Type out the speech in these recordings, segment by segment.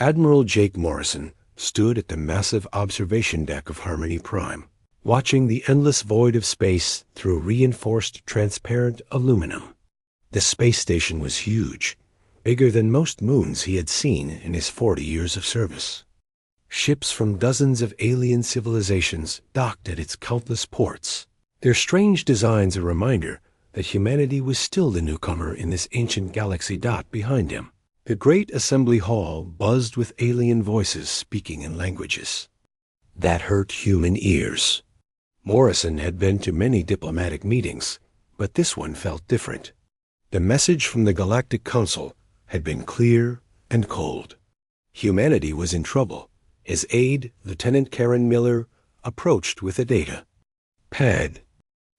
Admiral Jake Morrison stood at the massive observation deck of Harmony Prime, watching the endless void of space through reinforced transparent aluminum. The space station was huge, bigger than most moons he had seen in his 40 years of service. Ships from dozens of alien civilizations docked at its countless ports, their strange designs a reminder that humanity was still the newcomer in this ancient galaxy dot behind him. The great assembly hall buzzed with alien voices speaking in languages that hurt human ears. Morrison had been to many diplomatic meetings, but this one felt different. The message from the Galactic Council had been clear and cold. Humanity was in trouble. His aide, Lieutenant Karen Miller, approached with the data pad.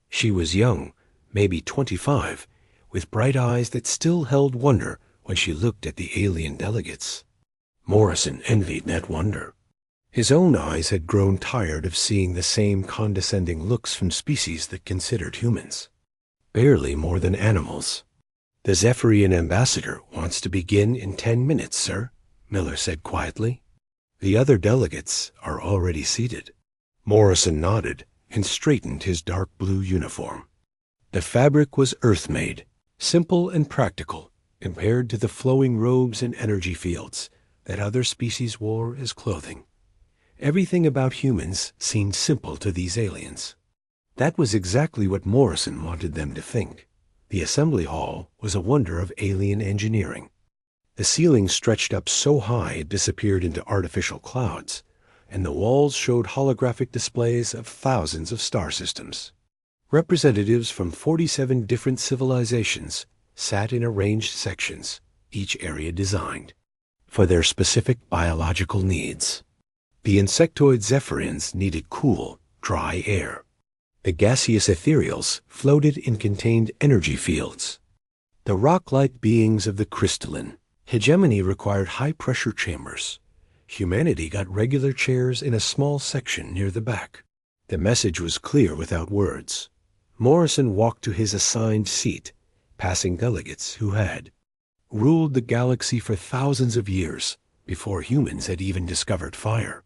She was young, maybe 25, with bright eyes that still held wonder when she looked at the alien delegates. Morrison envied that wonder. His own eyes had grown tired of seeing the same condescending looks from species that considered humans barely more than animals. "The Zephyrian ambassador wants to begin in 10 minutes, sir," Miller said quietly. "The other delegates are already seated." Morrison nodded and straightened his dark blue uniform. The fabric was earth-made, simple and practical, compared to the flowing robes and energy fields that other species wore as clothing. Everything about humans seemed simple to these aliens. That was exactly what Morrison wanted them to think. The assembly hall was a wonder of alien engineering. The ceiling stretched up so high it disappeared into artificial clouds, and the walls showed holographic displays of thousands of star systems. Representatives from 47 different civilizations sat in arranged sections, each area designed for their specific biological needs. The insectoid Zephyrians needed cool, dry air. The gaseous ethereals floated in contained energy fields. The rock-like beings of the crystalline hegemony required high-pressure chambers. Humanity got regular chairs in a small section near the back. The message was clear without words. Morrison walked to his assigned seat, passing delegates who had ruled the galaxy for thousands of years before humans had even discovered fire.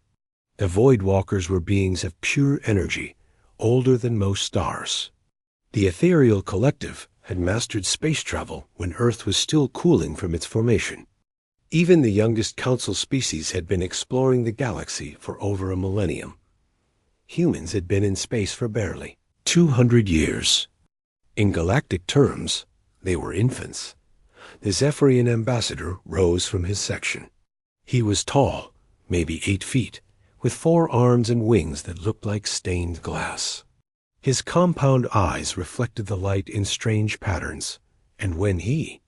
The Void Walkers were beings of pure energy, older than most stars. The ethereal collective had mastered space travel when Earth was still cooling from its formation. Even the youngest council species had been exploring the galaxy for over a millennium. Humans had been in space for barely 200 years. In galactic terms, they were infants. The Zephyrian ambassador rose from his section. He was tall, maybe 8 feet, with 4 arms and wings that looked like stained glass. His compound eyes reflected the light in strange patterns, and when he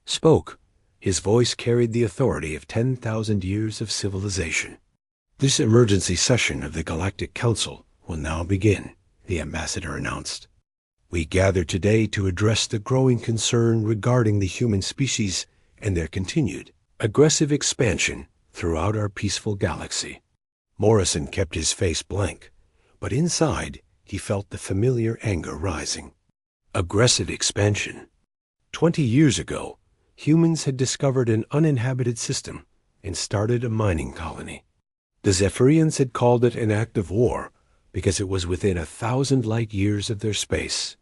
spoke, his voice carried the authority of 10,000 years of civilization. "This emergency session of the Galactic Council will now begin," the ambassador announced. "We gather today to address the growing concern regarding the human species and their continued aggressive expansion throughout our peaceful galaxy." Morrison kept his face blank, but inside he felt the familiar anger rising. Aggressive expansion. 20 years ago, humans had discovered an uninhabited system and started a mining colony. The Zephyrians had called it an act of war because it was within 1,000 light years of their space.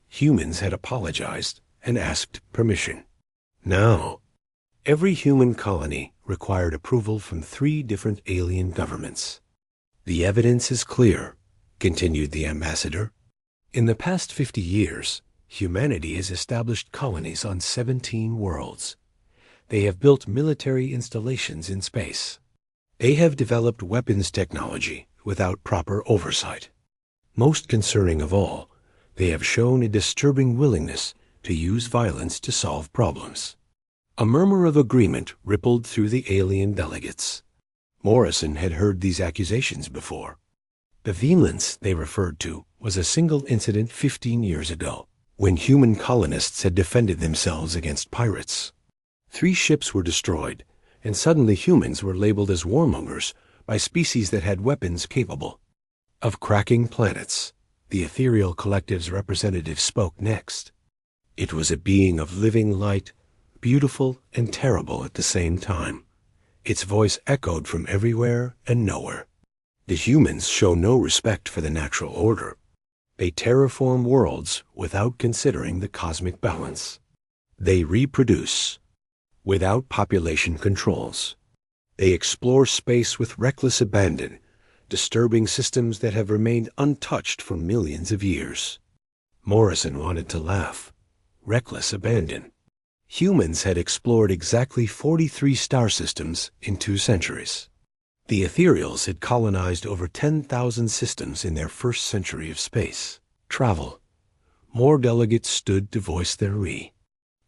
Humans had apologized and asked permission. Now, every human colony required approval from 3 different alien governments. "The evidence is clear," continued the ambassador. "In the past 50 years, humanity has established colonies on 17 worlds. They have built military installations in space. They have developed weapons technology without proper oversight. Most concerning of all, they have shown a disturbing willingness to use violence to solve problems." A murmur of agreement rippled through the alien delegates. Morrison had heard these accusations before. The violence they referred to was a single incident 15 years ago, when human colonists had defended themselves against pirates. 3 ships were destroyed, and suddenly humans were labeled as warmongers by species that had weapons capable of cracking planets. The ethereal collective's representative spoke next. It was a being of living light, beautiful and terrible at the same time. Its voice echoed from everywhere and nowhere. The humans show no respect for the natural order. They terraform worlds without considering the cosmic balance. They reproduce without population controls. They explore space with reckless abandon, disturbing systems that have remained untouched for millions of years. Morrison wanted to laugh. Reckless abandon. Humans had explored exactly 43 star systems in 2 centuries. The Ethereals had colonized over 10,000 systems in their first century of space travel. More delegates stood to voice their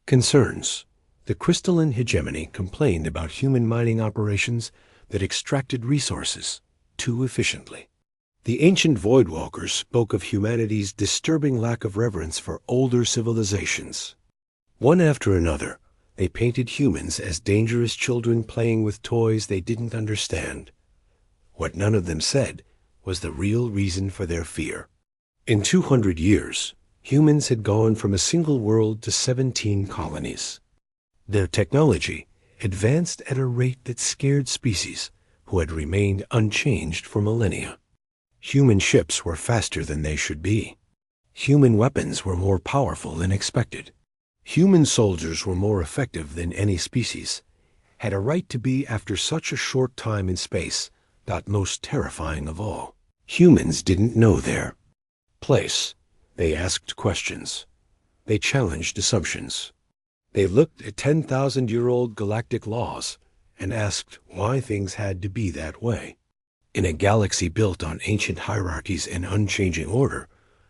concerns. The crystalline hegemony complained about human mining operations that extracted resources too efficiently. The ancient Voidwalkers spoke of humanity's disturbing lack of reverence for older civilizations. One after another, they painted humans as dangerous children playing with toys they didn't understand. What none of them said was the real reason for their fear. In 200 years, humans had gone from a single world to 17 colonies. Their technology advanced at a rate that scared species who had remained unchanged for millennia. Human ships were faster than they should be. Human weapons were more powerful than expected. Human soldiers were more effective than any species, had a right to be after such a short time in space. Most terrifying of all, humans didn't know their place. They asked questions. They challenged assumptions. They looked at 10,000-year-old galactic laws and asked why things had to be that way. In a galaxy built on ancient hierarchies and unchanging order,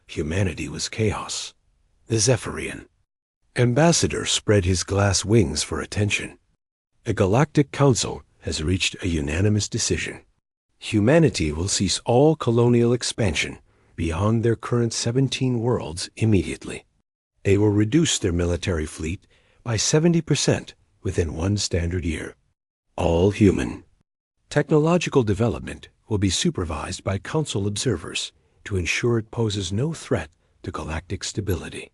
humanity was chaos. The Zephyrian ambassador spread his glass wings for attention. The Galactic Council has reached a unanimous decision. Humanity will cease all colonial expansion beyond their current 17 worlds immediately. They will reduce their military fleet by 70% within 1 standard year. All human technological development will be supervised by Council observers to ensure it poses no threat to galactic stability.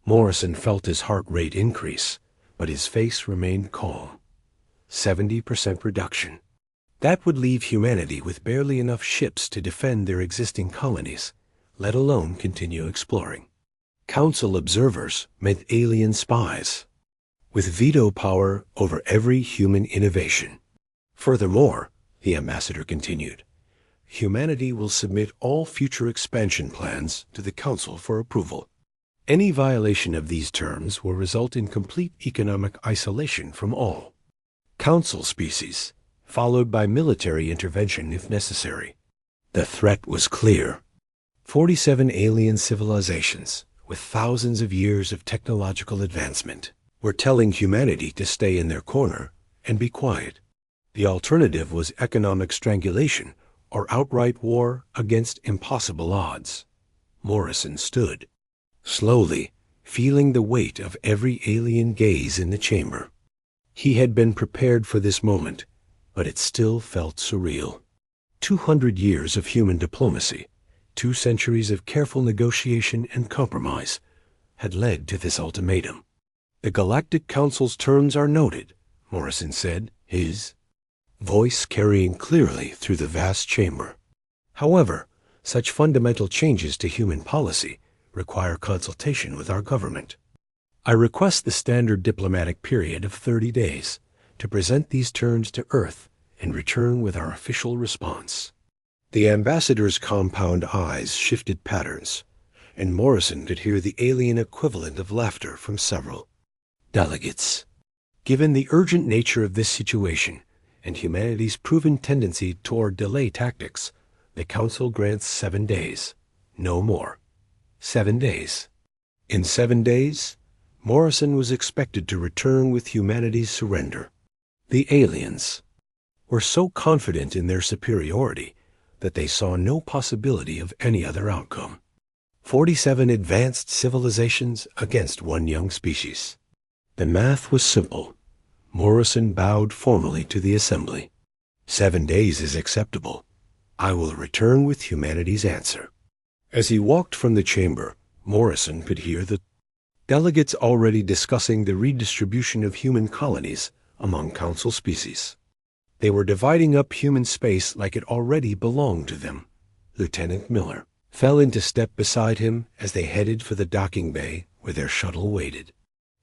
Morrison felt his heart rate increase, but his face remained calm. 70% reduction. That would leave humanity with barely enough ships to defend their existing colonies, let alone continue exploring. Council observers meant alien spies, with veto power over every human innovation. Furthermore, the ambassador continued, humanity will submit all future expansion plans to the Council for approval. Any violation of these terms will result in complete economic isolation from all Council species, followed by military intervention if necessary. The threat was clear. 47 alien civilizations, with thousands of years of technological advancement, were telling humanity to stay in their corner and be quiet. The alternative was economic strangulation or outright war against impossible odds. Morrison stood, slowly, feeling the weight of every alien gaze in the chamber. He had been prepared for this moment, but it still felt surreal. 200 years of human diplomacy, 2 centuries of careful negotiation and compromise, had led to this ultimatum. The Galactic Council's terms are noted, Morrison said, his voice carrying clearly through the vast chamber. However, such fundamental changes to human policy require consultation with our government. I request the standard diplomatic period of 30 days to present these terms to Earth and return with our official response. The ambassador's compound eyes shifted patterns, and Morrison could hear the alien equivalent of laughter from several delegates. Given the urgent nature of this situation and humanity's proven tendency toward delay tactics, the Council grants 7 days, no more. 7 days. In 7 days, Morrison was expected to return with humanity's surrender. The aliens were so confident in their superiority that they saw no possibility of any other outcome. 47 advanced civilizations against 1 young species. The math was simple. Morrison bowed formally to the assembly. 7 days is acceptable. I will return with humanity's answer. As he walked from the chamber, Morrison could hear the delegates already discussing the redistribution of human colonies among Council species. They were dividing up human space like it already belonged to them. Lieutenant Miller fell into step beside him as they headed for the docking bay where their shuttle waited.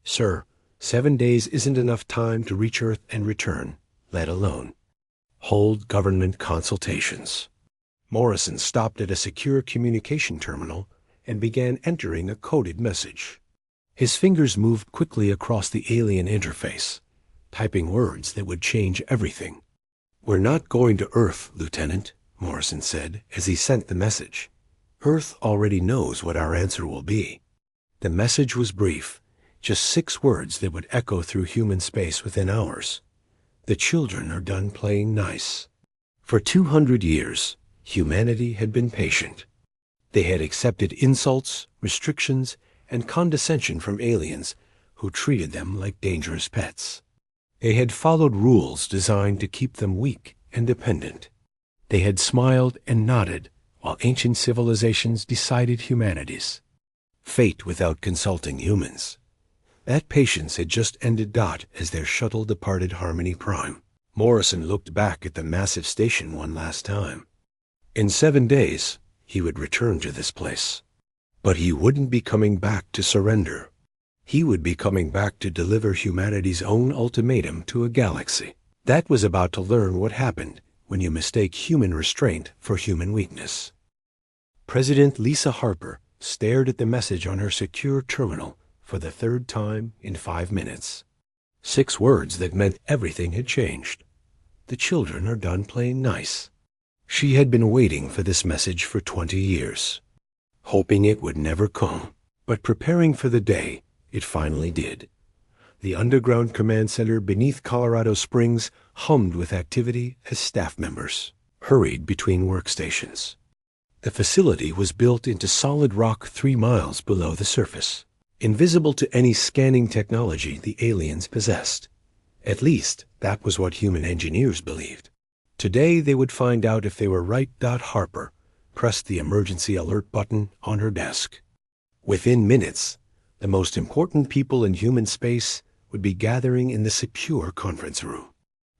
"Sir, 7 days isn't enough time to reach Earth and return, let alone hold government consultations." Morrison stopped at a secure communication terminal and began entering a coded message. His fingers moved quickly across the alien interface, typing words that would change everything. "We're not going to Earth, Lieutenant," Morrison said as he sent the message. "Earth already knows what our answer will be." The message was brief, just 6 words that would echo through human space within hours. "The children are done playing nice." For 200 years, humanity had been patient. They had accepted insults, restrictions, and condescension from aliens who treated them like dangerous pets. They had followed rules designed to keep them weak and dependent. They had smiled and nodded while ancient civilizations decided humanity's fate without consulting humans. That patience had just ended as their shuttle departed Harmony Prime. Morrison looked back at the massive station one last time. In 7 days, he would return to this place. But he wouldn't be coming back to surrender. He would be coming back to deliver humanity's own ultimatum to a galaxy that was about to learn what happened when you mistake human restraint for human weakness. President Lisa Harper stared at the message on her secure terminal for the 3rd time in 5 minutes. 6 words that meant everything had changed. The children are done playing nice. She had been waiting for this message for 20 years, hoping it would never come, but preparing for the day it finally did. The underground command center beneath Colorado Springs hummed with activity as staff members hurried between workstations. The facility was built into solid rock 3 miles below the surface, invisible to any scanning technology the aliens possessed. At least, that was what human engineers believed. Today they would find out if they were right. Harper pressed the emergency alert button on her desk. Within minutes, the most important people in human space would be gathering in the secure conference room.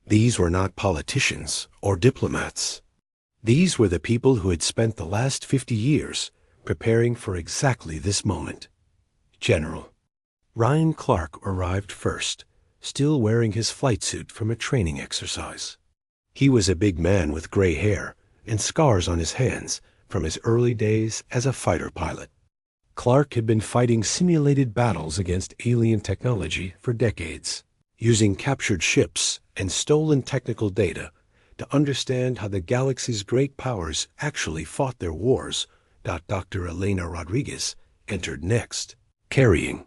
These were not politicians or diplomats. These were the people who had spent the last 50 years preparing for exactly this moment. General Ryan Clark arrived first, still wearing his flight suit from a training exercise. He was a big man with gray hair and scars on his hands from his early days as a fighter pilot. Clark had been fighting simulated battles against alien technology for decades, using captured ships and stolen technical data to understand how the galaxy's great powers actually fought their wars. Dr. Elena Rodriguez entered next, carrying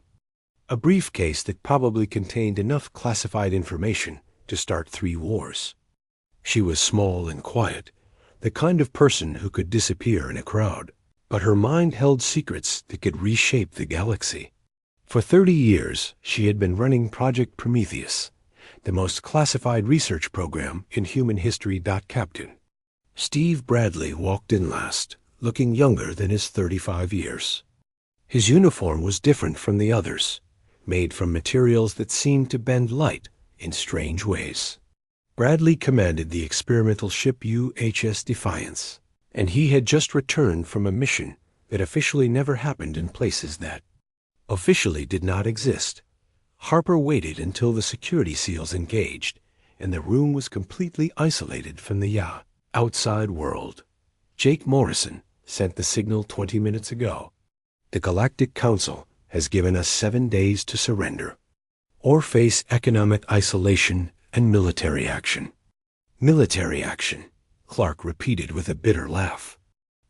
a briefcase that probably contained enough classified information to start 3 wars. She was small and quiet, the kind of person who could disappear in a crowd, but her mind held secrets that could reshape the galaxy. For 30 years, she had been running Project Prometheus, the most classified research program in human history. Captain Steve Bradley walked in last, looking younger than his 35 years. His uniform was different from the others, made from materials that seemed to bend light in strange ways. Bradley commanded the experimental ship UHS Defiance, and he had just returned from a mission that officially never happened in places that officially did not exist. Harper waited until the security seals engaged, and the room was completely isolated from the outside world. Jake Morrison sent the signal 20 minutes ago. The Galactic Council has given us 7 days to surrender, or face economic isolation and military action. Military action, Clark repeated with a bitter laugh.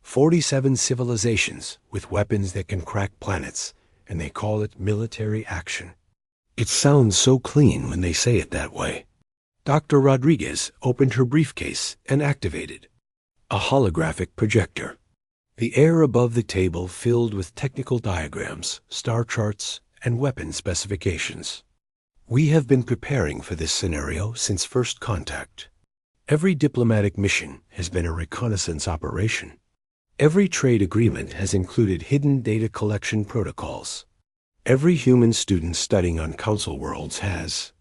47 civilizations with weapons that can crack planets, and they call it military action. It sounds so clean when they say it that way. Dr. Rodriguez opened her briefcase and activated a holographic projector. The air above the table filled with technical diagrams, star charts, and weapon specifications. We have been preparing for this scenario since first contact. Every diplomatic mission has been a reconnaissance operation. Every trade agreement has included hidden data collection protocols. Every human student studying on Council worlds has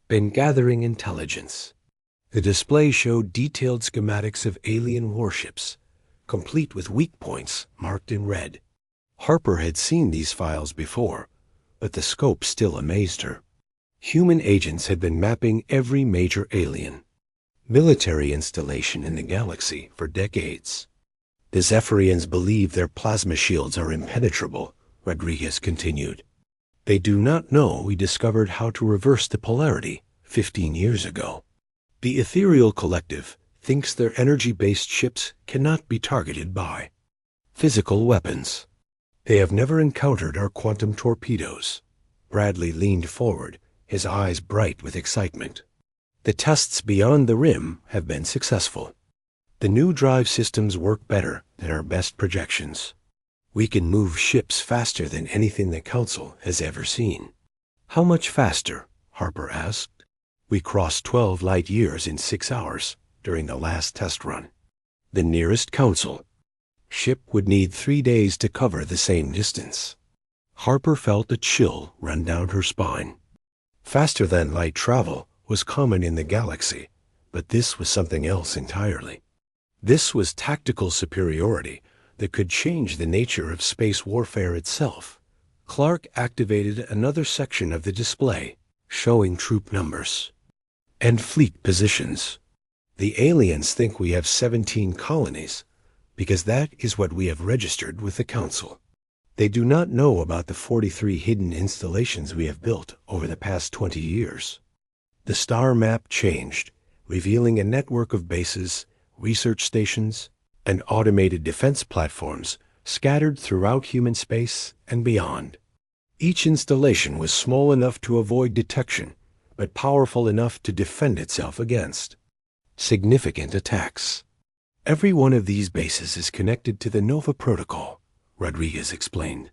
been gathering intelligence. The display showed detailed schematics of alien warships, complete with weak points marked in red. Harper had seen these files before, but the scope still amazed her. Human agents had been mapping every major alien, military installation in the galaxy for decades. The Zephyrians believe their plasma shields are impenetrable, Rodriguez continued. They do not know we discovered how to reverse the polarity 15 years ago. The Ethereal Collective thinks their energy-based ships cannot be targeted by physical weapons. They have never encountered our quantum torpedoes. Bradley leaned forward, his eyes bright with excitement. The tests beyond the rim have been successful. The new drive systems work better than our best projections. We can move ships faster than anything the Council has ever seen. How much faster? Harper asked. We crossed 12 light years in 6 hours during the last test run. The nearest Council ship would need 3 days to cover the same distance. Harper felt a chill run down her spine. Faster than light travel was common in the galaxy, but this was something else entirely. This was tactical superiority that could change the nature of space warfare itself. Clark activated another section of the display, showing troop numbers and fleet positions. The aliens think we have 17 colonies, because that is what we have registered with the Council. They do not know about the 43 hidden installations we have built over the past 20 years. The star map changed, revealing a network of bases, research stations, and automated defense platforms scattered throughout human space and beyond. Each installation was small enough to avoid detection, but powerful enough to defend itself against significant attacks. Every one of these bases is connected to the Nova Protocol, Rodriguez explained.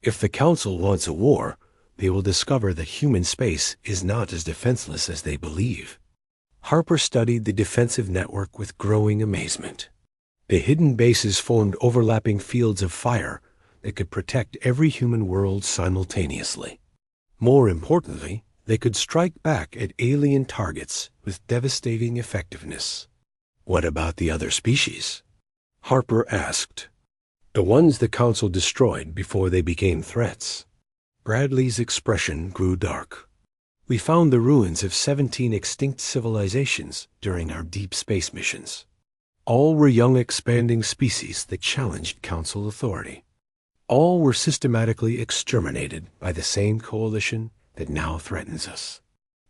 If the Council wants a war, they will discover that human space is not as defenseless as they believe. Harper studied the defensive network with growing amazement. The hidden bases formed overlapping fields of fire that could protect every human world simultaneously. More importantly, they could strike back at alien targets with devastating effectiveness. What about the other species? Harper asked. The ones the Council destroyed before they became threats. Bradley's expression grew dark. We found the ruins of 17 extinct civilizations during our deep space missions. All were young expanding species that challenged Council authority. All were systematically exterminated by the same coalition that now threatens us.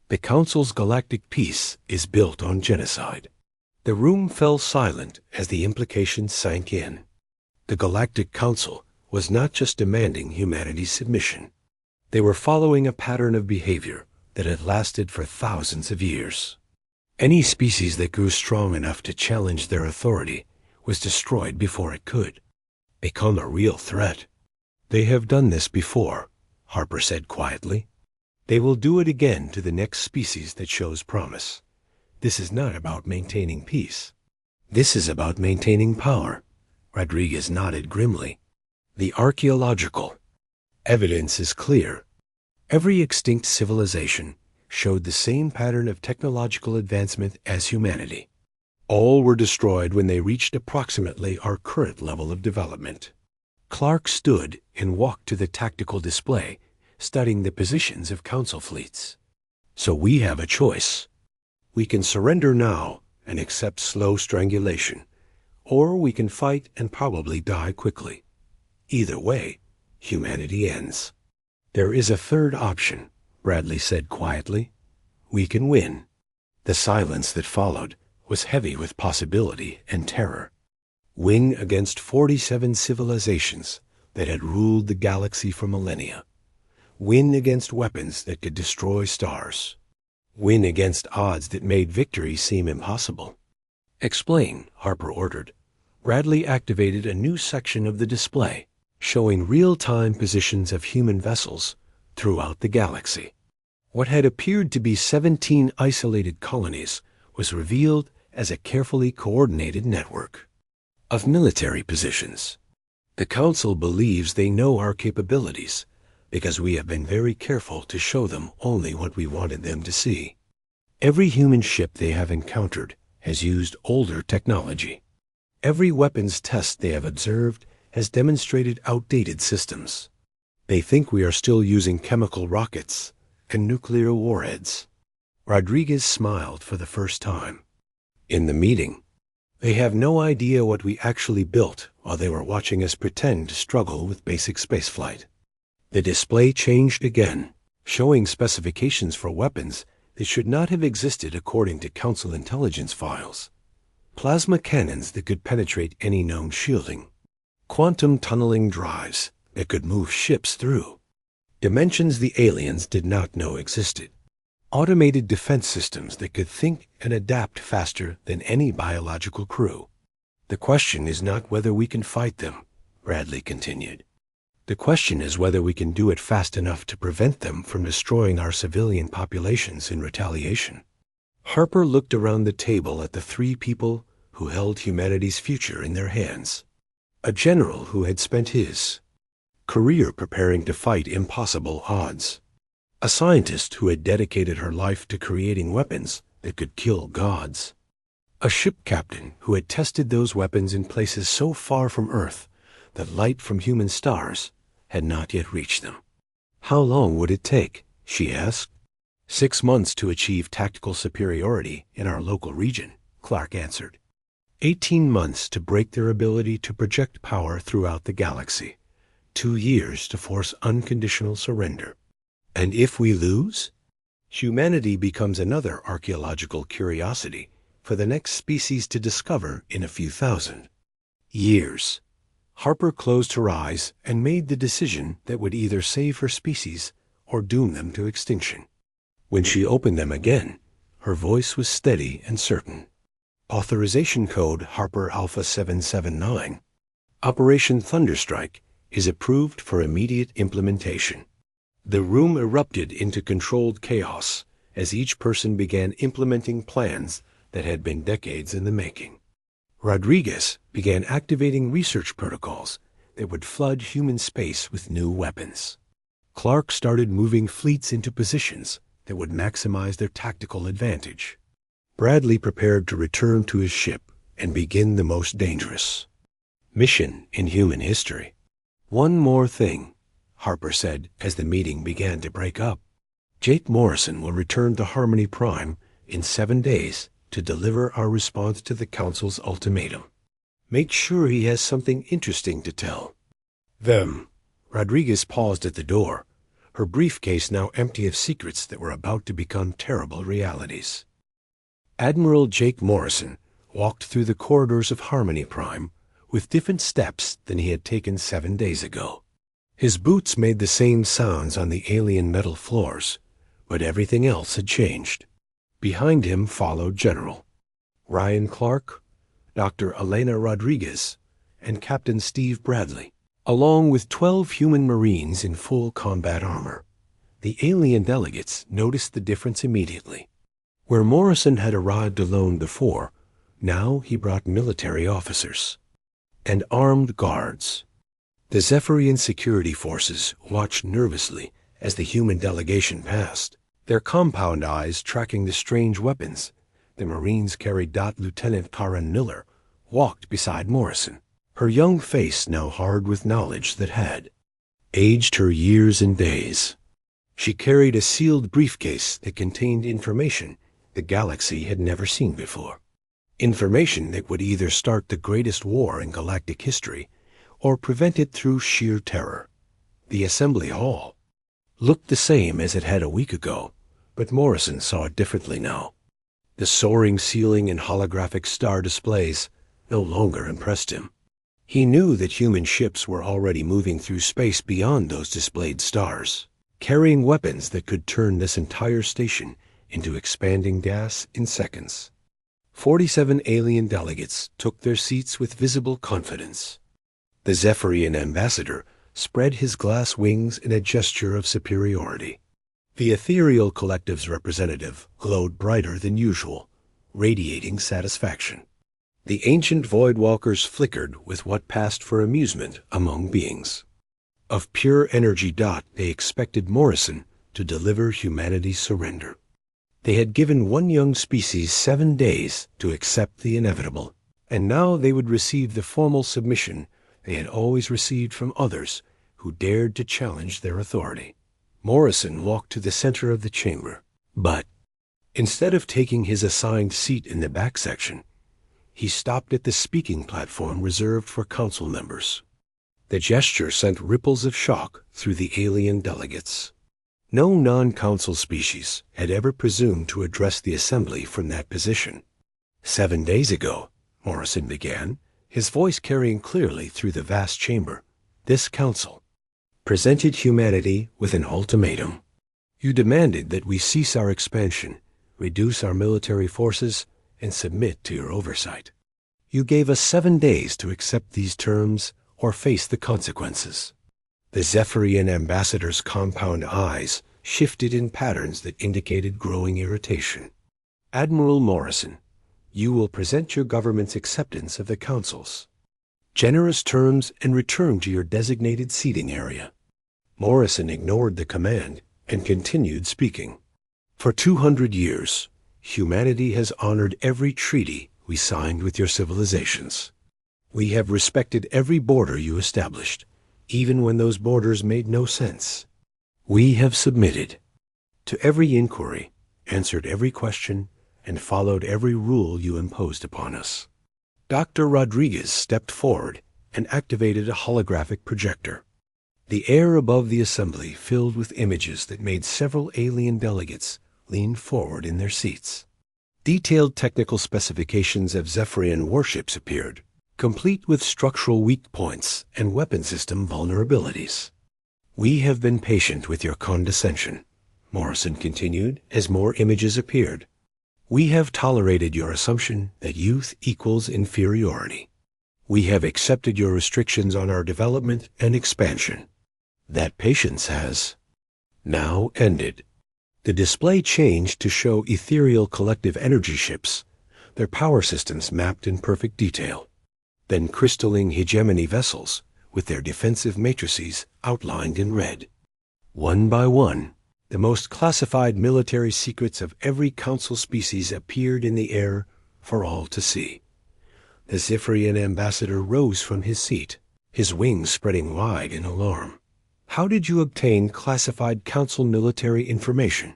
The Council's galactic peace is built on genocide. The room fell silent as the implications sank in. The Galactic Council was not just demanding humanity's submission. They were following a pattern of behavior that had lasted for thousands of years. Any species that grew strong enough to challenge their authority was destroyed before it could become a real threat. They have done this before, Harper said quietly. They will do it again to the next species that shows promise. This is not about maintaining peace. This is about maintaining power. Rodriguez nodded grimly. The archaeological evidence is clear. Every extinct civilization showed the same pattern of technological advancement as humanity. All were destroyed when they reached approximately our current level of development. Clark stood and walked to the tactical display, studying the positions of Council fleets. So we have a choice. We can surrender now and accept slow strangulation, or we can fight and probably die quickly. Either way, humanity ends. There is a third option, Bradley said quietly. We can win. The silence that followed was heavy with possibility and terror. Win against 47 civilizations that had ruled the galaxy for millennia. Win against weapons that could destroy stars. Win against odds that made victory seem impossible. Explain, Harper ordered. Bradley activated a new section of the display, showing real-time positions of human vessels throughout the galaxy. What had appeared to be 17 isolated colonies was revealed as a carefully coordinated network of military positions. The Council believes they know our capabilities because we have been very careful to show them only what we wanted them to see. Every human ship they have encountered has used older technology. Every weapons test they have observed has demonstrated outdated systems. They think we are still using chemical rockets and nuclear warheads. Rodriguez smiled for the first time. In the meeting, they have no idea what we actually built while they were watching us pretend to struggle with basic spaceflight. The display changed again, showing specifications for weapons that should not have existed according to Council intelligence files. Plasma cannons that could penetrate any known shielding. Quantum tunneling drives that could move ships through. Dimensions the aliens did not know existed. Automated defense systems that could think and adapt faster than any biological crew. The question is not whether we can fight them, Bradley continued. The question is whether we can do it fast enough to prevent them from destroying our civilian populations in retaliation. Harper looked around the table at the three people who held humanity's future in their hands. A general who had spent his career preparing to fight impossible odds. A scientist who had dedicated her life to creating weapons that could kill gods. A ship captain who had tested those weapons in places so far from Earth that light from human stars had not yet reached them. How long would it take, she asked. 6 months to achieve tactical superiority in our local region, Clark answered. 18 months to break their ability to project power throughout the galaxy. 2 years to force unconditional surrender. And if we lose? Humanity becomes another archaeological curiosity for the next species to discover in a few thousand years. Harper closed her eyes and made the decision that would either save her species or doom them to extinction. When she opened them again, her voice was steady and certain. Authorization code Harper Alpha 779. Operation Thunderstrike is approved for immediate implementation. The room erupted into controlled chaos as each person began implementing plans that had been decades in the making. Rodriguez began activating research protocols that would flood human space with new weapons. Clark started moving fleets into positions that would maximize their tactical advantage. Bradley prepared to return to his ship and begin the most dangerous mission in human history. One more thing, Harper said as the meeting began to break up. Jake Morrison will return to Harmony Prime in 7 days to deliver our response to the Council's ultimatum. Make sure he has something interesting to tell them. Rodriguez paused at the door, her briefcase now empty of secrets that were about to become terrible realities. Admiral Jake Morrison walked through the corridors of Harmony Prime with different steps than he had taken 7 days ago. His boots made the same sounds on the alien metal floors, but everything else had changed. Behind him followed General Ryan Clark, Dr. Elena Rodriguez, and Captain Steve Bradley, along with 12 human Marines in full combat armor. The alien delegates noticed the difference immediately. Where Morrison had arrived alone before, now he brought military officers and armed guards. The Zephyrian security forces watched nervously as the human delegation passed, their compound eyes tracking the strange weapons. The Marines carried Lieutenant Karen Miller walked beside Morrison, her young face now hard with knowledge that had aged her years and days. She carried a sealed briefcase that contained information the galaxy had never seen before. Information that would either start the greatest war in galactic history or prevent it through sheer terror. The assembly hall looked the same as it had a week ago, but Morrison saw it differently now. The soaring ceiling and holographic star displays no longer impressed him. He knew that human ships were already moving through space beyond those displayed stars, carrying weapons that could turn this entire station into expanding gas in seconds. 47 alien delegates took their seats with visible confidence. The Zephyrian ambassador spread his glass wings in a gesture of superiority. The ethereal collective's representative glowed brighter than usual, radiating satisfaction. The ancient voidwalkers flickered with what passed for amusement among beings. Of pure energy, they expected Morrison to deliver humanity's surrender. They had given one young species 7 days to accept the inevitable, and now they would receive the formal submission they had always received from others who dared to challenge their authority. Morrison walked to the center of the chamber, but instead of taking his assigned seat in the back section, he stopped at the speaking platform reserved for council members. The gesture sent ripples of shock through the alien delegates. No non-council species had ever presumed to address the assembly from that position. 7 days ago, Morrison began, his voice carrying clearly through the vast chamber, this council presented humanity with an ultimatum. You demanded that we cease our expansion, reduce our military forces, and submit to your oversight. You gave us 7 days to accept these terms or face the consequences. The Zephyrian ambassador's compound eyes shifted in patterns that indicated growing irritation. Admiral Morrison, you will present your government's acceptance of the council's generous terms and return to your designated seating area. Morrison ignored the command and continued speaking. For 200 years, humanity has honored every treaty we signed with your civilizations. We have respected every border you established, even when those borders made no sense. We have submitted to every inquiry, answered every question, and followed every rule you imposed upon us. Dr. Rodriguez stepped forward and activated a holographic projector. The air above the assembly filled with images that made several alien delegates lean forward in their seats. Detailed technical specifications of Zephyrian warships appeared, complete with structural weak points and weapon system vulnerabilities. We have been patient with your condescension, Morrison continued as more images appeared. We have tolerated your assumption that youth equals inferiority. We have accepted your restrictions on our development and expansion. That patience has now ended. The display changed to show ethereal collective energy ships, their power systems mapped in perfect detail. Then crystalline hegemony vessels with their defensive matrices outlined in red. One by one, the most classified military secrets of every council species appeared in the air for all to see. The Zephyrian ambassador rose from his seat, his wings spreading wide in alarm. How did you obtain classified council military information?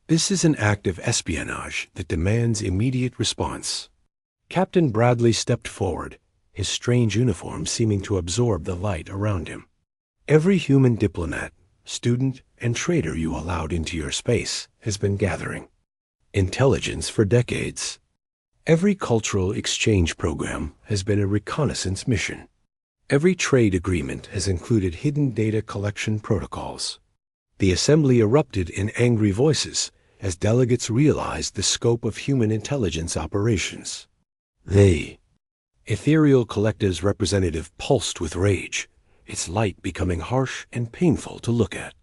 This is an act of espionage that demands immediate response. Captain Bradley stepped forward, his strange uniform seeming to absorb the light around him. Every human diplomat, student, and trader you allowed into your space has been gathering intelligence for decades. Every cultural exchange program has been a reconnaissance mission. Every trade agreement has included hidden data collection protocols. The assembly erupted in angry voices as delegates realized the scope of human intelligence operations. The ethereal collective's representative pulsed with rage, its light becoming harsh and painful to look at.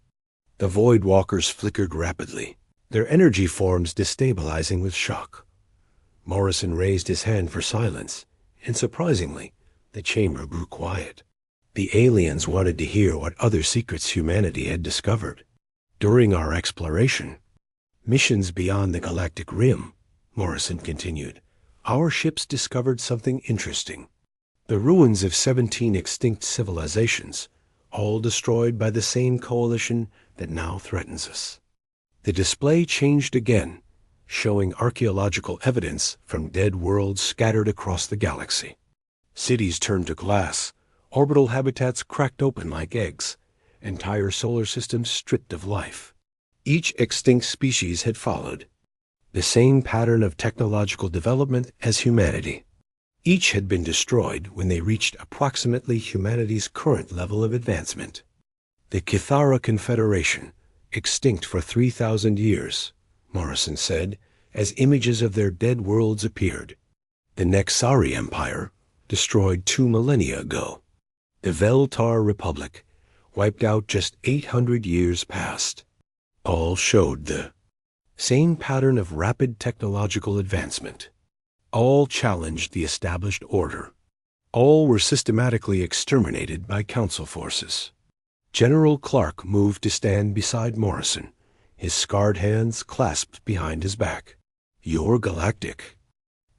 The void walkers flickered rapidly, their energy forms destabilizing with shock. Morrison raised his hand for silence, and surprisingly, the chamber grew quiet. The aliens wanted to hear what other secrets humanity had discovered. During our exploration, missions beyond the galactic rim, Morrison continued, our ships discovered something interesting. The ruins of 17 extinct civilizations, all destroyed by the same coalition that now threatens us. The display changed again, showing archaeological evidence from dead worlds scattered across the galaxy. Cities turned to glass, orbital habitats cracked open like eggs, entire solar systems stripped of life. Each extinct species had followed the same pattern of technological development as humanity. Each had been destroyed when they reached approximately humanity's current level of advancement. The Kithara Confederation, extinct for 3,000 years, Morrison said, as images of their dead worlds appeared. The Nexari Empire, destroyed 2 millennia ago. The Veltar Republic, wiped out just 800 years past. All showed the same pattern of rapid technological advancement. All challenged the established order. All were systematically exterminated by council forces. General Clark moved to stand beside Morrison, his scarred hands clasped behind his back. "You're galactic.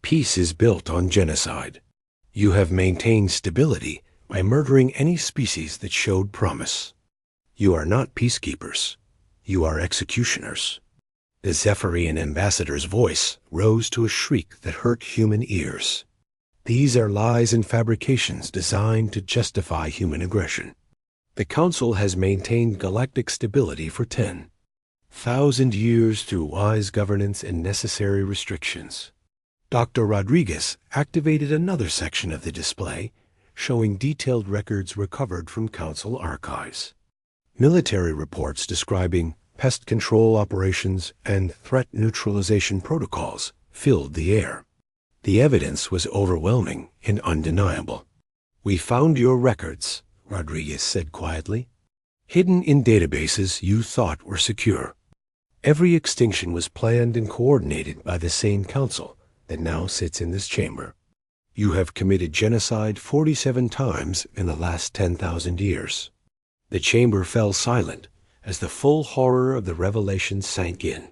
Peace is built on genocide. You have maintained stability by murdering any species that showed promise. You are not peacekeepers. You are executioners." The Zephyrian ambassador's voice rose to a shriek that hurt human ears. "These are lies and fabrications designed to justify human aggression. The Council has maintained galactic stability for 10,000 years through wise governance and necessary restrictions." Dr. Rodriguez activated another section of the display, showing detailed records recovered from Council archives. Military reports describing pest control operations and threat neutralization protocols filled the air. The evidence was overwhelming and undeniable. "We found your records," Rodriguez said quietly, "hidden in databases you thought were secure. Every extinction was planned and coordinated by the same council that now sits in this chamber. You have committed genocide 47 times in the last 10,000 years." The chamber fell silent as the full horror of the revelation sank in.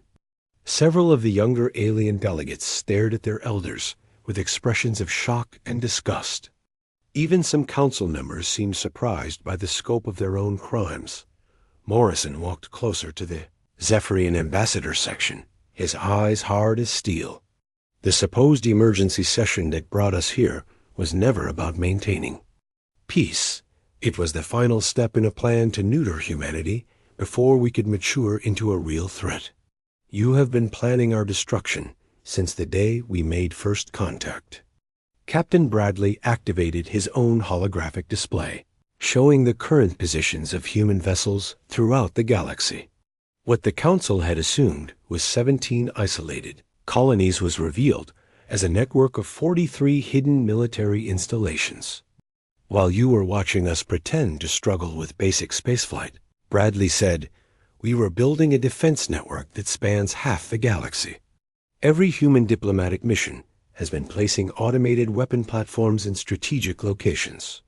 Several of the younger alien delegates stared at their elders with expressions of shock and disgust. Even some council members seemed surprised by the scope of their own crimes. Morrison walked closer to the Zephyrian ambassador section, his eyes hard as steel. "The supposed emergency session that brought us here was never about maintaining peace. It was the final step in a plan to neuter humanity before we could mature into a real threat. You have been planning our destruction since the day we made first contact." Captain Bradley activated his own holographic display, showing the current positions of human vessels throughout the galaxy. What the Council had assumed was 17 isolated colonies was revealed as a network of 43 hidden military installations. "While you were watching us pretend to struggle with basic spaceflight," Bradley said, "we were building a defense network that spans half the galaxy. Every human diplomatic mission has been placing automated weapon platforms in strategic locations.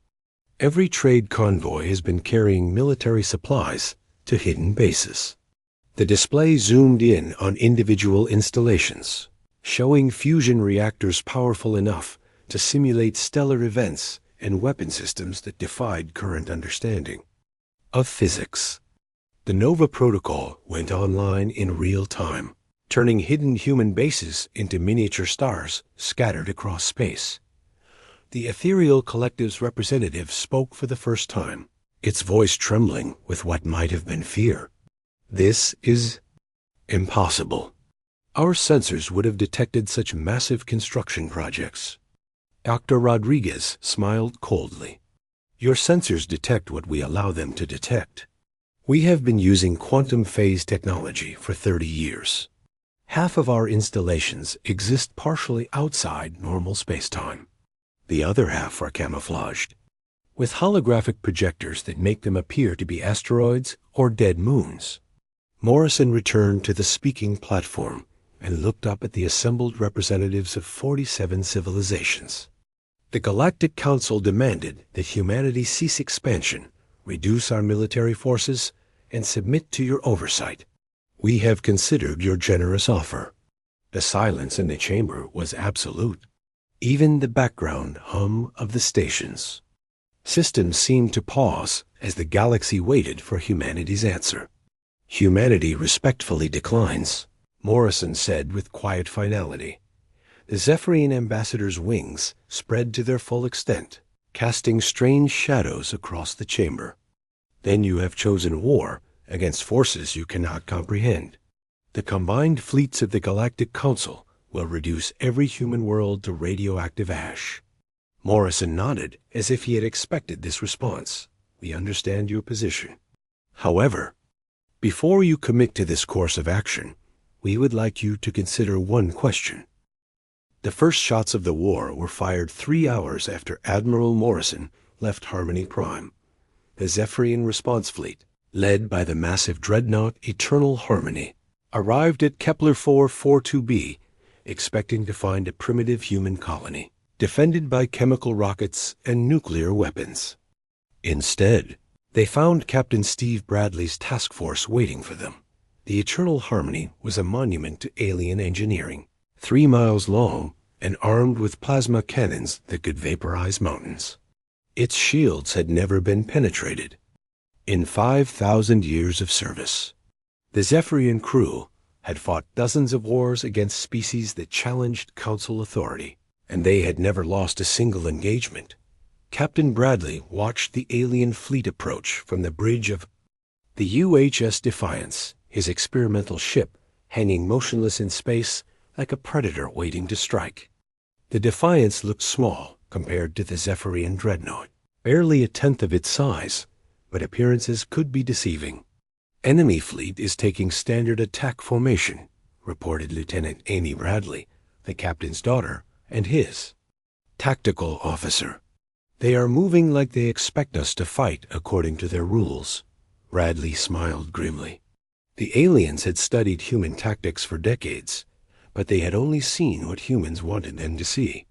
Every trade convoy has been carrying military supplies to hidden bases." The display zoomed in on individual installations, showing fusion reactors powerful enough to simulate stellar events and weapon systems that defied current understanding of physics. The Nova Protocol went online in real time, turning hidden human bases into miniature stars scattered across space. The Ethereal Collective's representative spoke for the first time, its voice trembling with what might have been fear. "This is impossible. Our sensors would have detected such massive construction projects." Dr. Rodriguez smiled coldly. "Your sensors detect what we allow them to detect. We have been using quantum phase technology for 30 years. Half of our installations exist partially outside normal spacetime. The other half are camouflaged with holographic projectors that make them appear to be asteroids or dead moons." Morrison returned to the speaking platform and looked up at the assembled representatives of 47 civilizations. "The Galactic Council demanded that humanity cease expansion, reduce our military forces, and submit to your oversight. We have considered your generous offer." The silence in the chamber was absolute. Even the background hum of the stations. Systems seemed to pause as the galaxy waited for humanity's answer. "Humanity respectfully declines," Morrison said with quiet finality. The Zephyrian ambassador's wings spread to their full extent, casting strange shadows across the chamber. "Then you have chosen war against forces you cannot comprehend. The combined fleets of the Galactic Council will reduce every human world to radioactive ash." Morrison nodded as if he had expected this response. "We understand your position. However, before you commit to this course of action, we would like you to consider one question." The first shots of the war were fired 3 hours after Admiral Morrison left Harmony Prime. The Zephyrian response fleet, led by the massive dreadnought Eternal Harmony, arrived at Kepler 442b, expecting to find a primitive human colony, defended by chemical rockets and nuclear weapons. Instead, they found Captain Steve Bradley's task force waiting for them, The Eternal Harmony was a monument to alien engineering, 3 miles long and armed with plasma cannons that could vaporize mountains. Its shields had never been penetrated. In 5,000 years of service, the Zephyrian crew had fought dozens of wars against species that challenged Council authority, and they had never lost a single engagement. Captain Bradley watched the alien fleet approach from the bridge of the UHS Defiance, his experimental ship hanging motionless in space like a predator waiting to strike. The Defiance looked small compared to the Zephyrian dreadnought, barely a tenth of its size, but appearances could be deceiving. "Enemy fleet is taking standard attack formation," reported Lieutenant Amy Bradley, the captain's daughter, and his tactical officer. "They are moving like they expect us to fight according to their rules." Bradley smiled grimly. The aliens had studied human tactics for decades, but they had only seen what humans wanted them to see.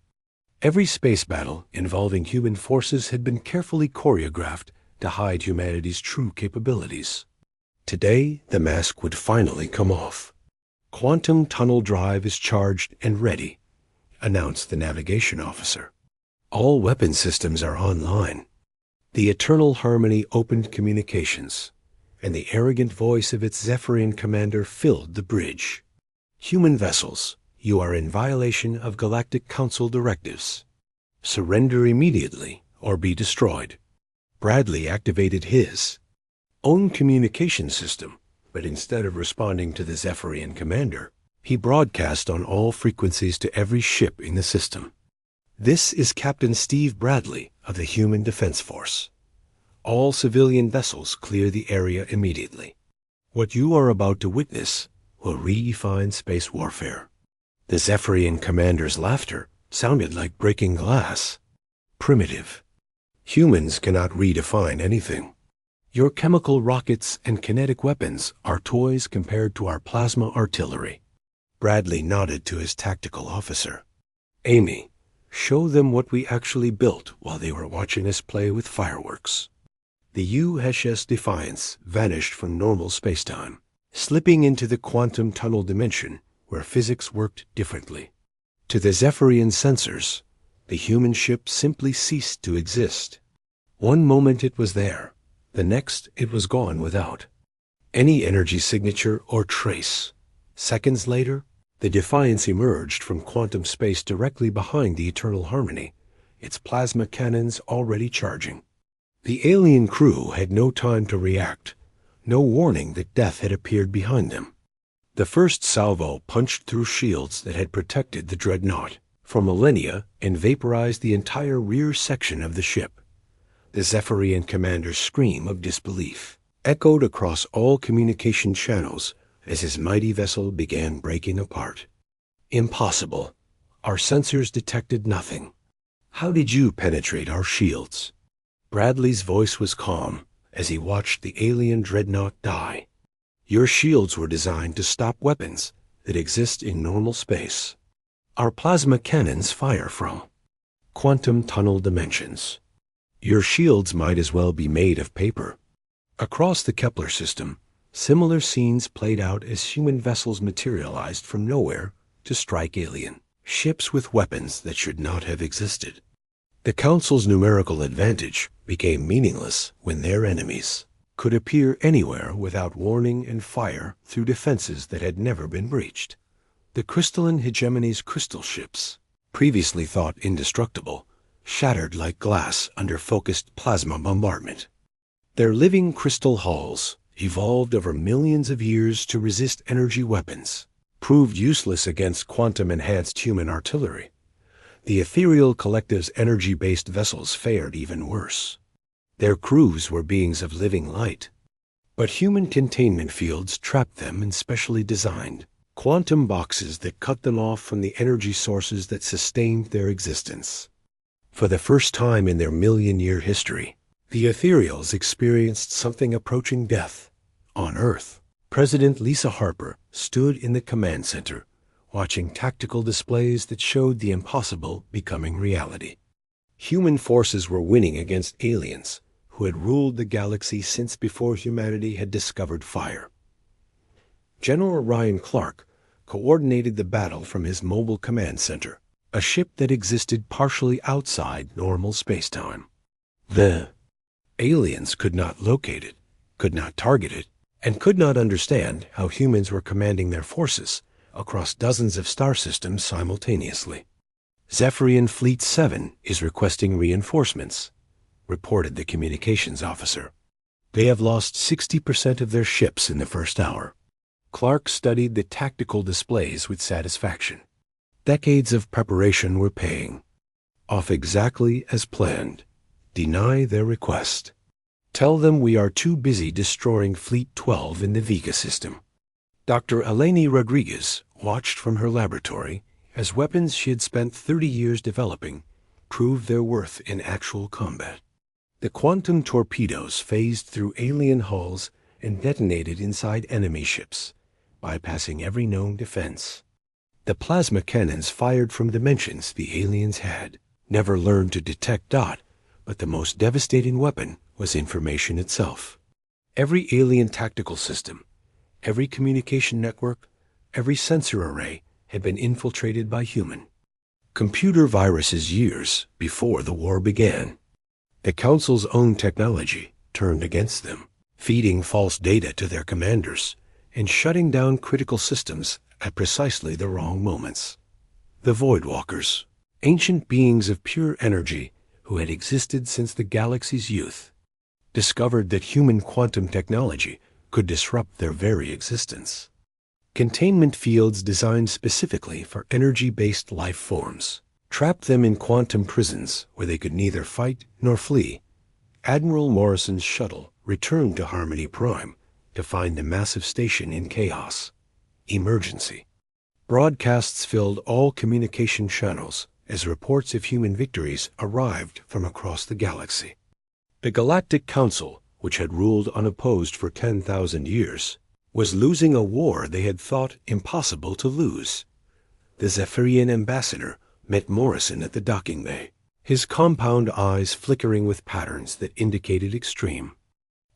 Every space battle involving human forces had been carefully choreographed to hide humanity's true capabilities. Today, the mask would finally come off. "Quantum tunnel drive is charged and ready," announced the navigation officer. "All weapon systems are online." The Eternal Harmony opened communications, and the arrogant voice of its Zephyrian commander filled the bridge. "Human vessels, you are in violation of Galactic Council directives. Surrender immediately or be destroyed." Bradley activated his own communication system, but instead of responding to the Zephyrian commander, he broadcast on all frequencies to every ship in the system. "This is Captain Steve Bradley of the Human Defense Force. All civilian vessels clear the area immediately. What you are about to witness will redefine space warfare." The Zephyrian commander's laughter sounded like breaking glass. "Primitive. Humans cannot redefine anything. Your chemical rockets and kinetic weapons are toys compared to our plasma artillery." Bradley nodded to his tactical officer. "Amy, show them what we actually built while they were watching us play with fireworks." The UHS Defiance vanished from normal spacetime, slipping into the quantum tunnel dimension where physics worked differently. To the Zephyrian sensors, the human ship simply ceased to exist. One moment it was there, the next it was gone without any energy signature or trace. Seconds later, the Defiance emerged from quantum space directly behind the Eternal Harmony, its plasma cannons already charging. The alien crew had no time to react, no warning that death had appeared behind them. The first salvo punched through shields that had protected the dreadnought for millennia and vaporized the entire rear section of the ship. The Zephyrian commander's scream of disbelief echoed across all communication channels as his mighty vessel began breaking apart. "Impossible. Our sensors detected nothing. How did you penetrate our shields?" Bradley's voice was calm as he watched the alien dreadnought die. "Your shields were designed to stop weapons that exist in normal space. Our plasma cannons fire from quantum tunnel dimensions. Your shields might as well be made of paper." Across the Kepler system, similar scenes played out as human vessels materialized from nowhere to strike alien ships with weapons that should not have existed. The Council's numerical advantage became meaningless when their enemies could appear anywhere without warning and fire through defenses that had never been breached. The crystalline hegemony's crystal ships, previously thought indestructible, shattered like glass under focused plasma bombardment. Their living crystal hulls, evolved over millions of years to resist energy weapons, proved useless against quantum-enhanced human artillery. The ethereal collective's energy-based vessels fared even worse. Their crews were beings of living light, but human containment fields trapped them in specially designed quantum boxes that cut them off from the energy sources that sustained their existence. For the first time in their million-year history, the ethereals experienced something approaching death. On Earth, President Lisa Harper stood in the command center, watching tactical displays that showed the impossible becoming reality. Human forces were winning against aliens who had ruled the galaxy since before humanity had discovered fire. General Ryan Clark coordinated the battle from his mobile command center, a ship that existed partially outside normal spacetime. The aliens could not locate it, could not target it, and could not understand how humans were commanding their forces across dozens of star systems simultaneously. Zephyrian Fleet 7 is requesting reinforcements, reported the communications officer. They have lost 60% of their ships in the first hour. Clark studied the tactical displays with satisfaction. Decades of preparation were paying off exactly as planned. Deny their request. Tell them we are too busy destroying Fleet 12 in the Vega system. Dr. Eleni Rodriguez watched from her laboratory as weapons she had spent 30 years developing proved their worth in actual combat. The quantum torpedoes phased through alien hulls and detonated inside enemy ships, bypassing every known defense. The plasma cannons fired from dimensions the aliens had never learned to detect. But the most devastating weapon was information itself. Every alien tactical system, every communication network, every sensor array had been infiltrated by human computer viruses years before the war began. The Council's own technology turned against them, feeding false data to their commanders and shutting down critical systems at precisely the wrong moments. The Voidwalkers, ancient beings of pure energy who had existed since the galaxy's youth, discovered that human quantum technology could disrupt their very existence. Containment fields designed specifically for energy-based life forms trapped them in quantum prisons where they could neither fight nor flee. Admiral Morrison's shuttle returned to Harmony Prime to find the massive station in chaos. Emergency. Broadcasts filled all communication channels as reports of human victories arrived from across the galaxy. The Galactic Council, which had ruled unopposed for 10,000 years, was losing a war they had thought impossible to lose. The Zephyrian ambassador met Morrison at the docking bay, his compound eyes flickering with patterns that indicated extreme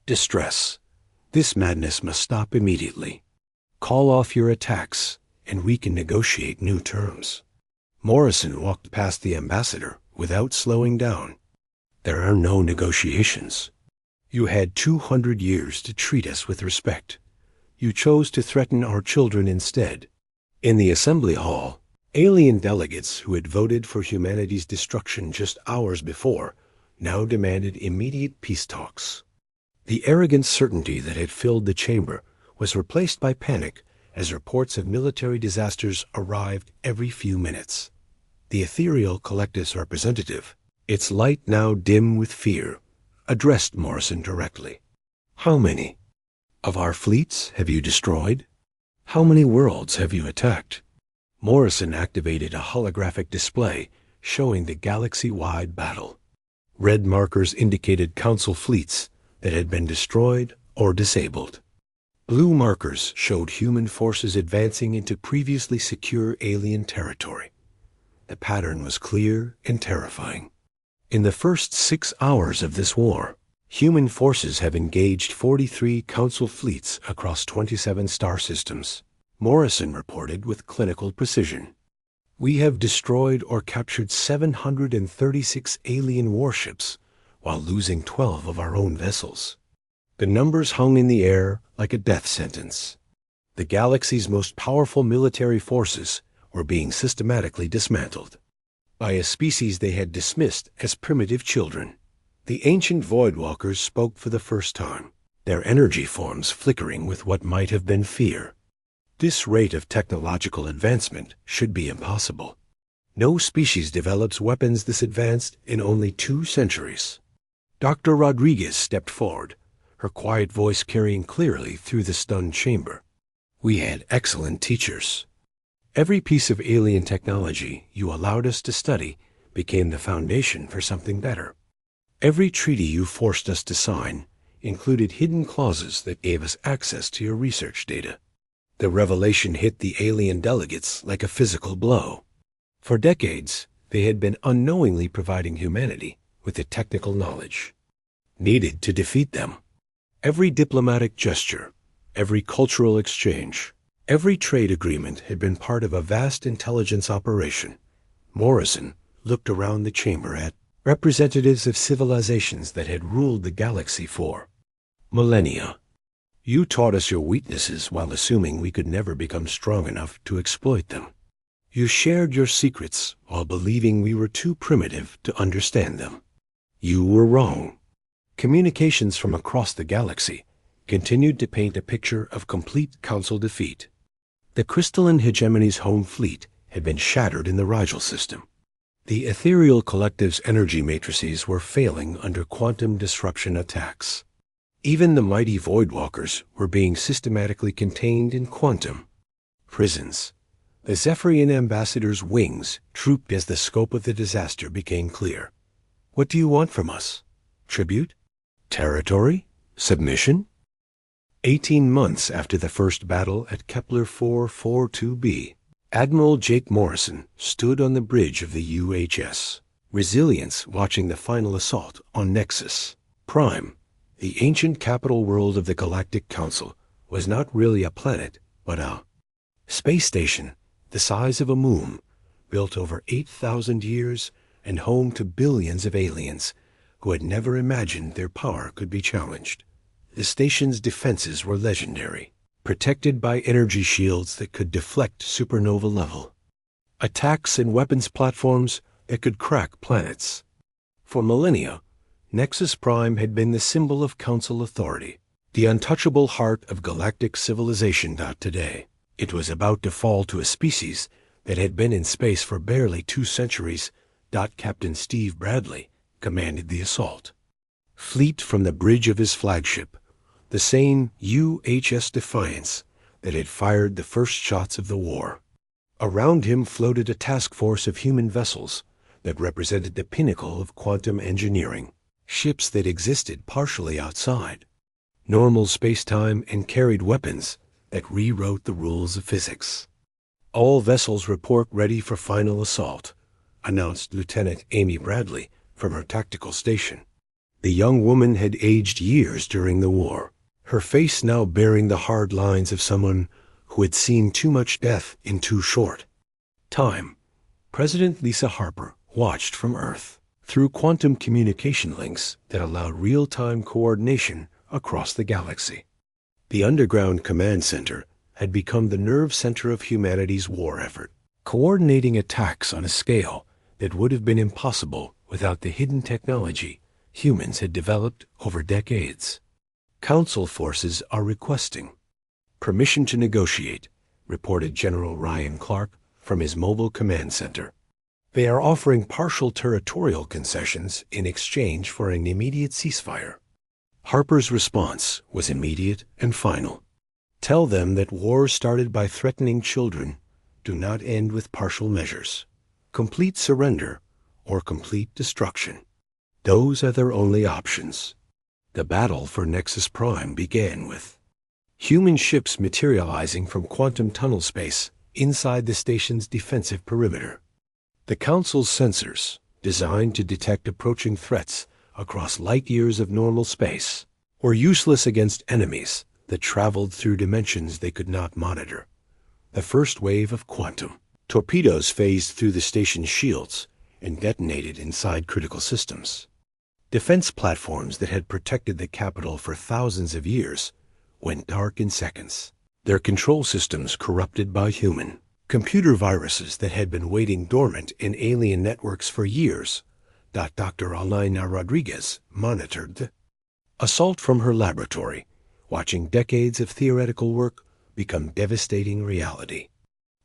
distress. This madness must stop immediately. Call off your attacks, and we can negotiate new terms. Morrison walked past the ambassador without slowing down. There are no negotiations. You had 200 years to treat us with respect. You chose to threaten our children instead. In the assembly hall, alien delegates who had voted for humanity's destruction just hours before now demanded immediate peace talks. The arrogant certainty that had filled the chamber was replaced by panic as reports of military disasters arrived every few minutes. The ethereal collective's representative, its light now dim with fear, addressed Morrison directly. How many of our fleets have you destroyed? How many worlds have you attacked? Morrison activated a holographic display showing the galaxy-wide battle. Red markers indicated Council fleets that had been destroyed or disabled. Blue markers showed human forces advancing into previously secure alien territory. The pattern was clear and terrifying. In the first 6 hours of this war, human forces have engaged 43 Council fleets across 27 star systems. Morrison reported with clinical precision. We have destroyed or captured 736 alien warships while losing 12 of our own vessels. The numbers hung in the air like a death sentence. The galaxy's most powerful military forces were being systematically dismantled by a species they had dismissed as primitive children. The ancient Voidwalkers spoke for the first time, their energy forms flickering with what might have been fear. This rate of technological advancement should be impossible. No species develops weapons this advanced in only 2 centuries. Dr. Rodriguez stepped forward, her quiet voice carrying clearly through the stunned chamber. We had excellent teachers. Every piece of alien technology you allowed us to study became the foundation for something better. Every treaty you forced us to sign included hidden clauses that gave us access to your research data. The revelation hit the alien delegates like a physical blow. For decades, they had been unknowingly providing humanity with the technical knowledge needed to defeat them. Every diplomatic gesture, every cultural exchange, every trade agreement had been part of a vast intelligence operation. Morrison looked around the chamber at representatives of civilizations that had ruled the galaxy for millennia. You taught us your weaknesses while assuming we could never become strong enough to exploit them. You shared your secrets while believing we were too primitive to understand them. You were wrong. Communications from across the galaxy continued to paint a picture of complete council defeat. The crystalline hegemony's home fleet had been shattered in the Rigel system. The ethereal collective's energy matrices were failing under quantum disruption attacks. Even the mighty Voidwalkers were being systematically contained in quantum prisons. The Zephyrian ambassador's wings drooped as the scope of the disaster became clear. What do you want from us? Tribute? Territory? Submission? 18 months after the first battle at Kepler 442b, Admiral Jake Morrison stood on the bridge of the UHS Resilience watching the final assault on Nexus Prime. The ancient capital world of the Galactic Council was not really a planet, but a space station the size of a moon, built over 8,000 years and home to billions of aliens who had never imagined their power could be challenged. The station's defenses were legendary, protected by energy shields that could deflect supernova-level attacks and weapons platforms that could crack planets. For millennia, Nexus Prime had been the symbol of Council authority, the untouchable heart of galactic civilization. Today, it was about to fall to a species that had been in space for barely 2 centuries. Captain Steve Bradley commanded the assault fleet from the bridge of his flagship, the same UHS Defiance that had fired the first shots of the war. Around him floated a task force of human vessels that represented the pinnacle of quantum engineering, ships that existed partially outside normal space-time and carried weapons that rewrote the rules of physics. All vessels report ready for final assault, announced Lieutenant Amy Bradley from her tactical station. The young woman had aged years during the war, her face now bearing the hard lines of someone who had seen too much death in too short time. President Lisa Harper watched from Earth through quantum communication links that allowed real-time coordination across the galaxy. The underground command center had become the nerve center of humanity's war effort, coordinating attacks on a scale that would have been impossible without the hidden technology humans had developed over decades. Council forces are requesting permission to negotiate, reported General Ryan Clark from his mobile command center. They are offering partial territorial concessions in exchange for an immediate ceasefire. Harper's response was immediate and final. Tell them that wars started by threatening children do not end with partial measures. Complete surrender or complete destruction. Those are their only options. The battle for Nexus Prime began with human ships materializing from quantum tunnel space inside the station's defensive perimeter. The Council's sensors, designed to detect approaching threats across light years of normal space, were useless against enemies that traveled through dimensions they could not monitor. The first wave of quantum torpedoes phased through the station's shields and detonated inside critical systems. Defense platforms that had protected the capital for thousands of years went dark in seconds, their control systems corrupted by human computer viruses that had been waiting dormant in alien networks for years. Dr. Alaina Rodriguez monitored the assault from her laboratory, watching decades of theoretical work become devastating reality.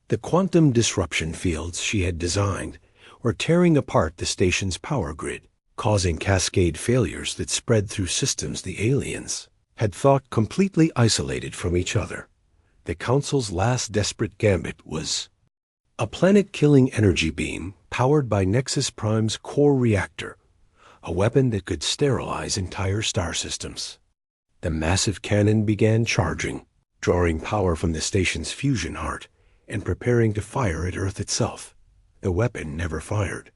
The quantum disruption fields she had designed were tearing apart the station's power grid, causing cascade failures that spread through systems the aliens had thought completely isolated from each other. The Council's last desperate gambit was a planet-killing energy beam powered by Nexus Prime's core reactor, a weapon that could sterilize entire star systems. The massive cannon began charging, drawing power from the station's fusion heart and preparing to fire at Earth itself. The weapon never fired.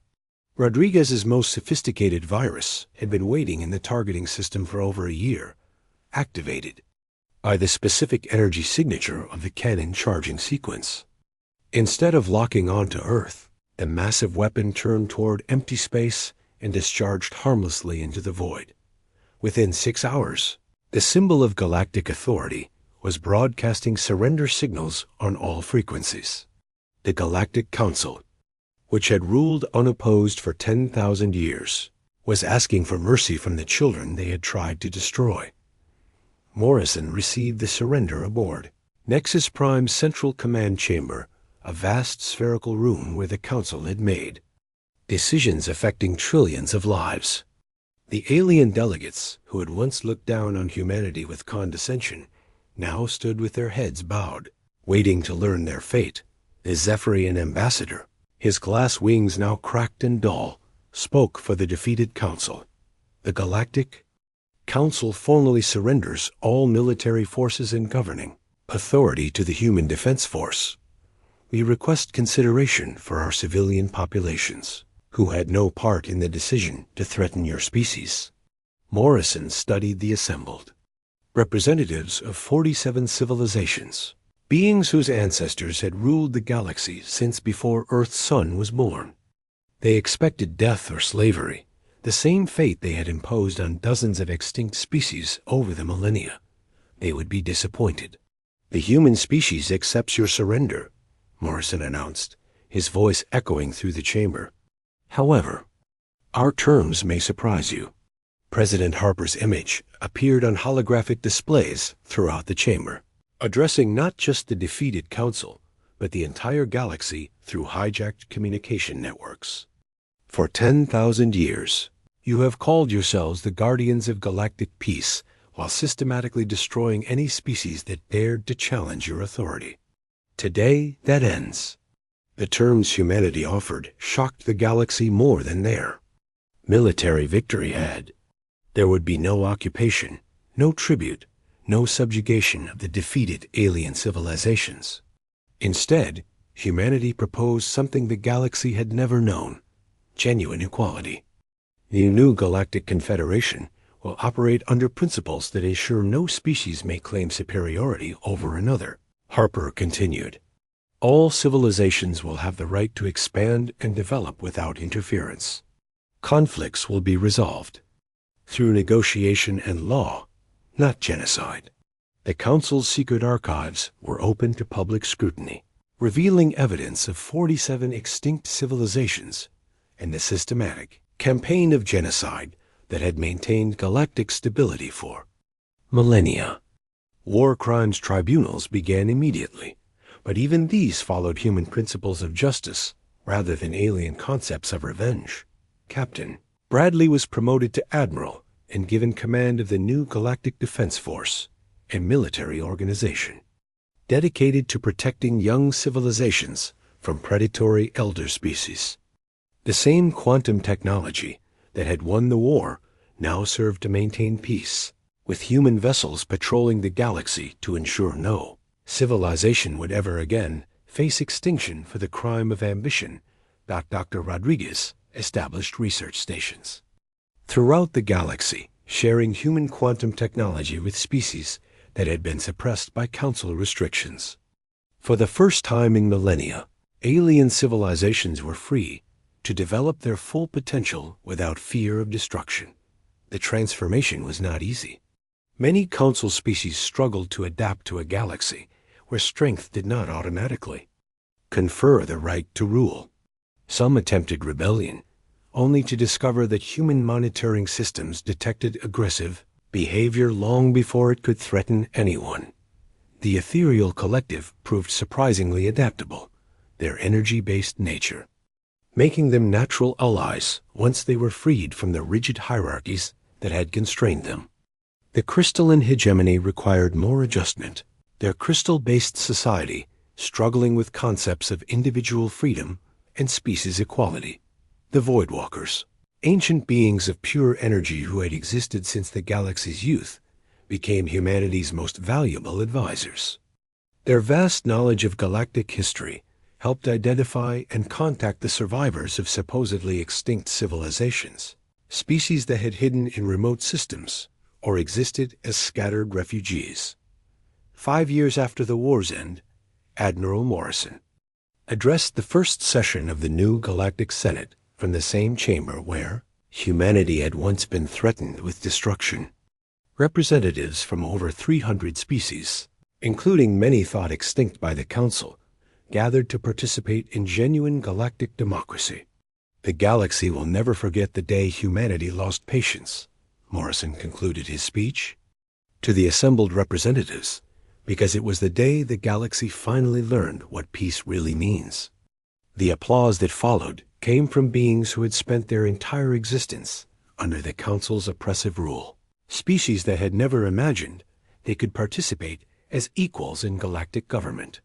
Rodriguez's most sophisticated virus had been waiting in the targeting system for over a year, activated, by the specific energy signature of the cannon charging sequence. Instead of locking onto Earth, the massive weapon turned toward empty space and discharged harmlessly into the void. Within 6 hours, the symbol of galactic authority was broadcasting surrender signals on all frequencies. The Galactic Council, which had ruled unopposed for 10,000 years, was asking for mercy from the children they had tried to destroy. Morrison received the surrender aboard Nexus Prime's central command chamber, a vast spherical room where the Council had made decisions affecting trillions of lives. The alien delegates, who had once looked down on humanity with condescension, now stood with their heads bowed, waiting to learn their fate. The Zephyrian ambassador, his glass wings now cracked and dull, spoke for the defeated Council. The Galactic Council formally surrenders all military forces and governing authority to the Human Defense Force. We request consideration for our civilian populations, who had no part in the decision to threaten your species. Morrison studied the assembled representatives of 47 civilizations, beings whose ancestors had ruled the galaxy since before Earth's sun was born. They expected death or slavery, the same fate they had imposed on dozens of extinct species over the millennia. They would be disappointed. The human species accepts your surrender, Morrison announced, his voice echoing through the chamber. However, our terms may surprise you. President Harper's image appeared on holographic displays throughout the chamber, addressing not just the defeated Council, but the entire galaxy through hijacked communication networks. For 10,000 years, you have called yourselves the guardians of galactic peace while systematically destroying any species that dared to challenge your authority. Today, that ends. The terms humanity offered shocked the galaxy more than their military victory had. There would be no occupation, no tribute, no subjugation of the defeated alien civilizations. Instead, humanity proposed something the galaxy had never known: genuine equality. The new Galactic Confederation will operate under principles that ensure no species may claim superiority over another, Harper continued. All civilizations will have the right to expand and develop without interference. Conflicts will be resolved through negotiation and law, not genocide. The Council's secret archives were open to public scrutiny, revealing evidence of 47 extinct civilizations and the systematic campaign of genocide that had maintained galactic stability for millennia. War crimes tribunals began immediately, but even these followed human principles of justice rather than alien concepts of revenge. Captain Bradley was promoted to admiral and given command of the new Galactic Defense Force, a military organization dedicated to protecting young civilizations from predatory elder species. The same quantum technology that had won the war now served to maintain peace, with human vessels patrolling the galaxy to ensure no civilization would ever again face extinction for the crime of ambition. Dr. Rodriguez established research stations throughout the galaxy, sharing human quantum technology with species that had been suppressed by Council restrictions. For the first time in millennia, alien civilizations were free to develop their full potential without fear of destruction. The transformation was not easy. Many Council species struggled to adapt to a galaxy where strength did not automatically confer the right to rule. Some attempted rebellion, only to discover that human monitoring systems detected aggressive behavior long before it could threaten anyone. The ethereal collective proved surprisingly adaptable, their energy-based nature making them natural allies once they were freed from the rigid hierarchies that had constrained them. The crystalline hegemony required more adjustment, their crystal-based society struggling with concepts of individual freedom and species equality. The Voidwalkers, ancient beings of pure energy who had existed since the galaxy's youth, became humanity's most valuable advisors. Their vast knowledge of galactic history helped identify and contact the survivors of supposedly extinct civilizations, species that had hidden in remote systems or existed as scattered refugees. 5 years after the war's end, Admiral Morrison addressed the first session of the new Galactic Senate from the same chamber where humanity had once been threatened with destruction. Representatives from over 300 species, including many thought extinct by the Council, gathered to participate in genuine galactic democracy. The galaxy will never forget the day humanity lost patience, Morrison concluded his speech, to the assembled representatives, because it was the day the galaxy finally learned what peace really means. The applause that followed came from beings who had spent their entire existence under the Council's oppressive rule, species that had never imagined they could participate as equals in galactic government.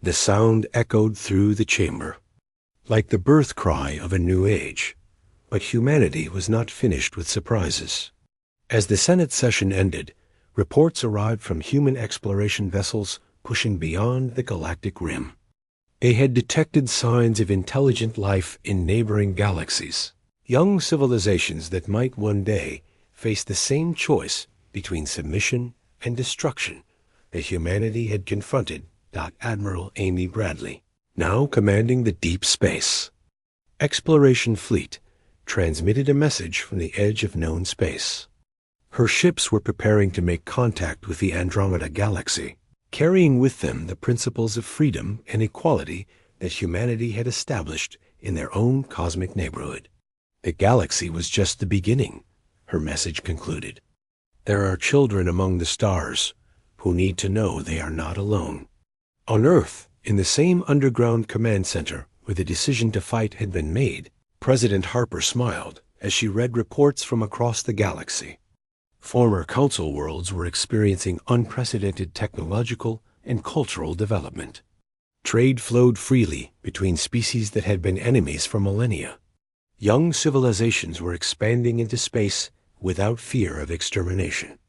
The sound echoed through the chamber, like the birth cry of a new age, but humanity was not finished with surprises. As the Senate session ended, reports arrived from human exploration vessels pushing beyond the galactic rim. They had detected signs of intelligent life in neighboring galaxies, young civilizations that might one day face the same choice between submission and destruction that humanity had confronted. Admiral Amy Bradley, now commanding the deep space exploration fleet, transmitted a message from the edge of known space. Her ships were preparing to make contact with the Andromeda Galaxy, carrying with them the principles of freedom and equality that humanity had established in their own cosmic neighborhood. The galaxy was just the beginning, her message concluded. There are children among the stars who need to know they are not alone. On Earth, in the same underground command center where the decision to fight had been made, President Harper smiled as she read reports from across the galaxy. Former Council worlds were experiencing unprecedented technological and cultural development. Trade flowed freely between species that had been enemies for millennia. Young civilizations were expanding into space without fear of extermination.